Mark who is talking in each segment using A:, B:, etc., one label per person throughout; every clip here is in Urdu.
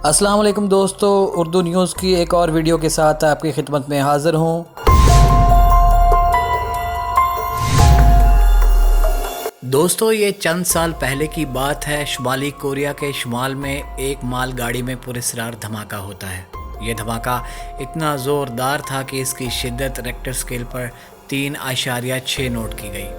A: السلام علیکم دوستو، اردو نیوز کی ایک اور ویڈیو کے ساتھ آپ کی خدمت میں حاضر ہوں۔ دوستو، یہ چند سال پہلے کی بات ہے۔ شمالی کوریا کے شمال میں ایک مال گاڑی میں پراسرار دھماکہ ہوتا ہے۔ یہ دھماکہ اتنا زوردار تھا کہ اس کی شدت ریکٹر اسکیل پر 3.6 نوٹ کی گئی،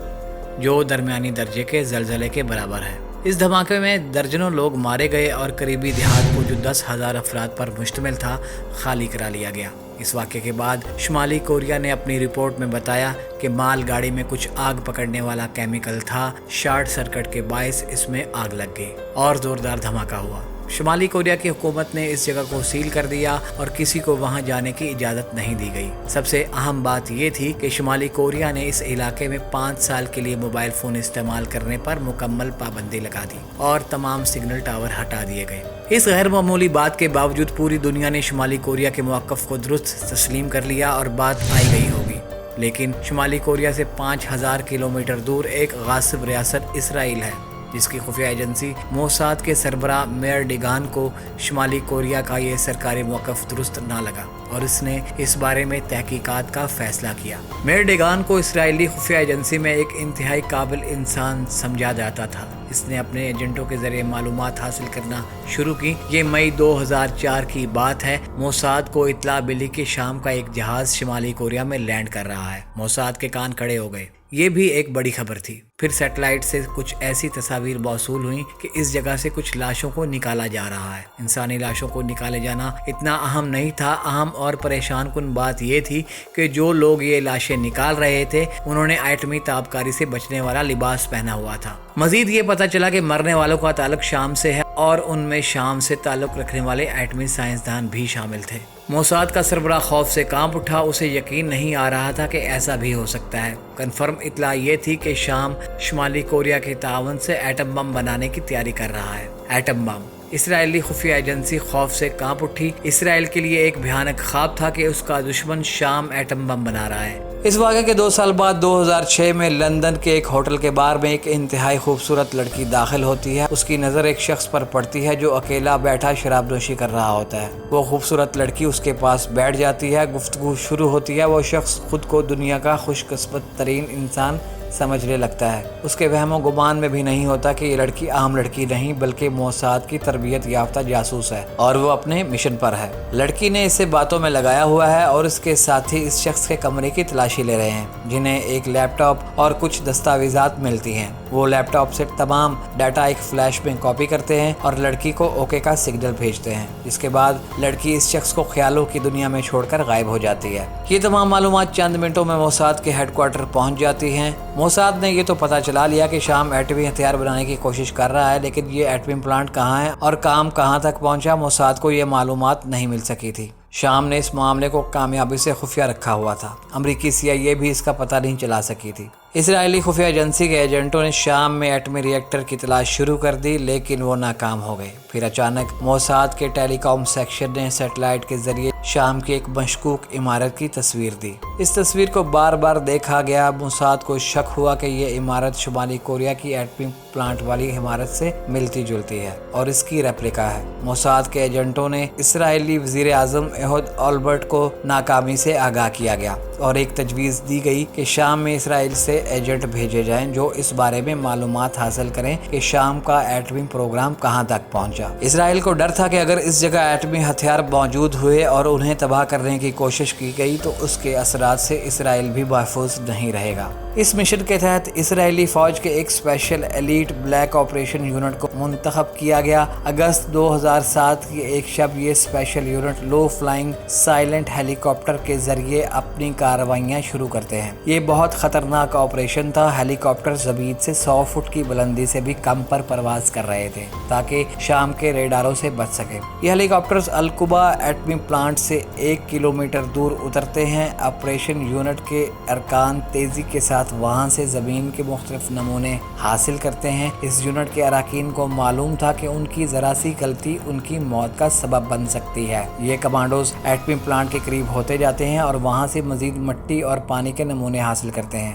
A: جو درمیانی درجے کے زلزلے کے برابر ہے۔ اس دھماکے میں درجنوں لوگ مارے گئے اور قریبی دیہات کو جو 10,000 افراد پر مشتمل تھا خالی کرا لیا گیا۔ اس واقعے کے بعد شمالی کوریا نے اپنی رپورٹ میں بتایا کہ مال گاڑی میں کچھ آگ پکڑنے والا کیمیکل تھا۔ شارٹ سرکٹ کے باعث اس میں آگ لگ گئی اور زوردار دھماکہ ہوا۔ شمالی کوریا کی حکومت نے اس جگہ کو سیل کر دیا اور کسی کو وہاں جانے کی اجازت نہیں دی گئی۔ سب سے اہم بات یہ تھی کہ شمالی کوریا نے اس علاقے میں 5 سال کے لیے موبائل فون استعمال کرنے پر مکمل پابندی لگا دی اور تمام سگنل ٹاور ہٹا دیے گئے۔ اس غیر معمولی بات کے باوجود پوری دنیا نے شمالی کوریا کے موقف کو درست تسلیم کر لیا اور بات آئی گئی ہوگی، لیکن شمالی کوریا سے 5,000 کلومیٹر دور ایک غاصب ریاست اسرائیل ہے، جس کی خفیہ ایجنسی موساد کے سربراہ میئر ڈیگان کو شمالی کوریا کا یہ سرکاری موقف درست نہ لگا اور اس نے اس بارے میں تحقیقات کا فیصلہ کیا۔ میئر ڈیگان کو اسرائیلی خفیہ ایجنسی میں ایک انتہائی قابل انسان سمجھا جاتا تھا۔ اس نے اپنے ایجنٹوں کے ذریعے معلومات حاصل کرنا شروع کی۔ یہ مئی 2004 کی بات ہے۔ موساد کو اطلاع ملی کہ شام کا ایک جہاز شمالی کوریا میں لینڈ کر رہا ہے۔ موساد کے کان کھڑے ہو گئے۔ یہ بھی ایک بڑی خبر تھی۔ پھر سیٹلائٹ سے کچھ ایسی تصاویر موصول ہوئیں کہ اس جگہ سے کچھ لاشوں کو نکالا جا رہا ہے۔ انسانی لاشوں کو نکالے جانا اتنا اہم نہیں تھا۔ اہم اور پریشان کن بات یہ تھی کہ جو لوگ یہ لاشیں نکال رہے تھے انہوں نے ایٹمی تابکاری سے بچنے والا لباس پہنا ہوا تھا۔ مزید یہ پتہ چلا کہ مرنے والوں کا تعلق شام سے ہے اور ان میں شام سے تعلق رکھنے والے ایٹمی سائنسدان بھی شامل تھے۔ موساد کا سربراہ خوف سے کانپ اٹھا۔ اسے یقین نہیں آ رہا تھا کہ ایسا بھی ہو سکتا ہے۔ کنفرم اطلاع یہ تھی کہ شام شمالی کوریا کے تعاون سے ایٹم بم بنانے کی تیاری کر رہا ہے۔ Atom bomb! اسرائیلی خفیہ ایجنسی خوف سے کانپ اٹھی۔ اسرائیل کے لیے ایک بھیانک خواب تھا کہ اس کا دشمن شام ایٹم بم بنا رہا ہے۔ اس واقعے کے 2 سال بعد 2006 میں لندن کے ایک ہوٹل کے بار میں ایک انتہائی خوبصورت لڑکی داخل ہوتی ہے۔ اس کی نظر ایک شخص پر پڑتی ہے جو اکیلا بیٹھا شراب نوشی کر رہا ہوتا ہے۔ وہ خوبصورت لڑکی اس کے پاس بیٹھ جاتی ہے۔ گفتگو شروع ہوتی ہے۔ وہ شخص خود کو دنیا کا خوش قسمت ترین انسان سمجھنے لگتا ہے۔ اس کے وہم و گمان میں بھی نہیں ہوتا کہ یہ لڑکی عام لڑکی نہیں بلکہ موساد کی تربیت یافتہ جاسوس ہے اور وہ اپنے مشن پر ہے۔ لڑکی نے اسے باتوں میں لگایا ہوا ہے اور اس کے ساتھی اس شخص کے کمرے کی تلاشی لے رہے ہیں، جنہیں ایک لیپ ٹاپ اور کچھ دستاویزات ملتی ہیں۔ وہ لیپ ٹاپ سے تمام ڈیٹا ایک فلیش میں کاپی کرتے ہیں اور لڑکی کو اوکے کا سگنل بھیجتے ہیں، جس کے بعد لڑکی اس شخص کو خیالوں کی دنیا میں چھوڑ کر غائب ہو جاتی ہے۔ یہ تمام معلومات چند منٹوں میں موساد کے ہیڈ کوارٹر پہنچ جاتی ہیں۔ موساد نے یہ تو پتہ چلا لیا کہ شام ایٹمی ہتھیار بنانے کی کوشش کر رہا ہے، لیکن یہ ایٹمی پلانٹ کہاں ہے اور کام کہاں تک پہنچا، موساد کو یہ معلومات نہیں مل سکی تھی۔ شام نے اس معاملے کو کامیابی سے خفیہ رکھا ہوا تھا۔ امریکی CIA بھی اس کا پتہ نہیں چلا سکی تھی۔ اسرائیلی خفیہ ایجنسی کے ایجنٹوں نے شام میں ایٹمی ری ایکٹر کی تلاش شروع کر دی، لیکن وہ ناکام ہو گئے۔ پھر اچانک موساد کے ٹیلی کام سیکشن نے سیٹلائٹ کے ذریعے شام کی ایک مشکوک عمارت کی تصویر دی۔ اس تصویر کو بار بار دیکھا گیا۔ موساد کو شک ہوا کہ یہ عمارت شمالی کوریا کی ایٹمی پلانٹ والی عمارت سے ملتی جلتی ہے اور اس کی ریپلیکا ہے۔ موساد کے ایجنٹوں نے اسرائیلی وزیر اعظم ایہود اولمرٹ کو ناکامی سے آگاہ کیا گیا اور ایک تجویز دی گئی کہ شام میں اسرائیل سے ایجنٹ بھیجے جائیں جو اس بارے میں معلومات حاصل کریں کہ شام کا ایٹمی پروگرام کہاں تک پہنچا۔ اسرائیل کو ڈر تھا کہ اگر اس جگہ ایٹمی ہتھیار موجود ہوئے اور انہیں تباہ کرنے کی کوشش کی گئی تو اس کے اثرات سے اسرائیل بھی محفوظ نہیں رہے گا۔ اس مشن کے تحت اسرائیلی فوج کے ایک special elite black operation unit کو منتخب کیا گیا۔ اگست 2007 کی ایک شب یہ اسپیشل یونٹ لو فلائنگ سائلنٹ ہیلی کاپٹر کے ذریعے اپنی کارروائیاں شروع کرتے ہیں۔ یہ بہت خطرناک آپریشن تھا۔ ہیلی کاپٹر زمین سے 100 فٹ کی بلندی سے بھی کم پر پرواز کر رہے تھے تاکہ شام کے ریڈاروں سے بچ سکے۔ یہ ہیلی کاپٹرز القبا ایٹمی پلانٹ سے 1 کلومیٹر دور اترتے ہیں۔ آپریشن یونٹ کے ارکان تیزی کے ساتھ وہاں سے زمین کے مختلف نمونے حاصل کرتے ہیں۔ اس یونٹ کے اراکین کو معلوم تھا کہ ان کی ذرا سی غلطی ان کی موت کا سبب بن سکتی ہے۔ یہ کمانڈوز ایٹمی پلانٹ کے قریب ہوتے جاتے ہیں اور وہاں سے مزید مٹی اور پانی کے نمونے حاصل کرتے ہیں۔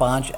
A: 5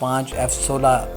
A: 5 F-16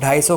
A: 250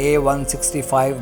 A: A-165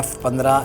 A: F-15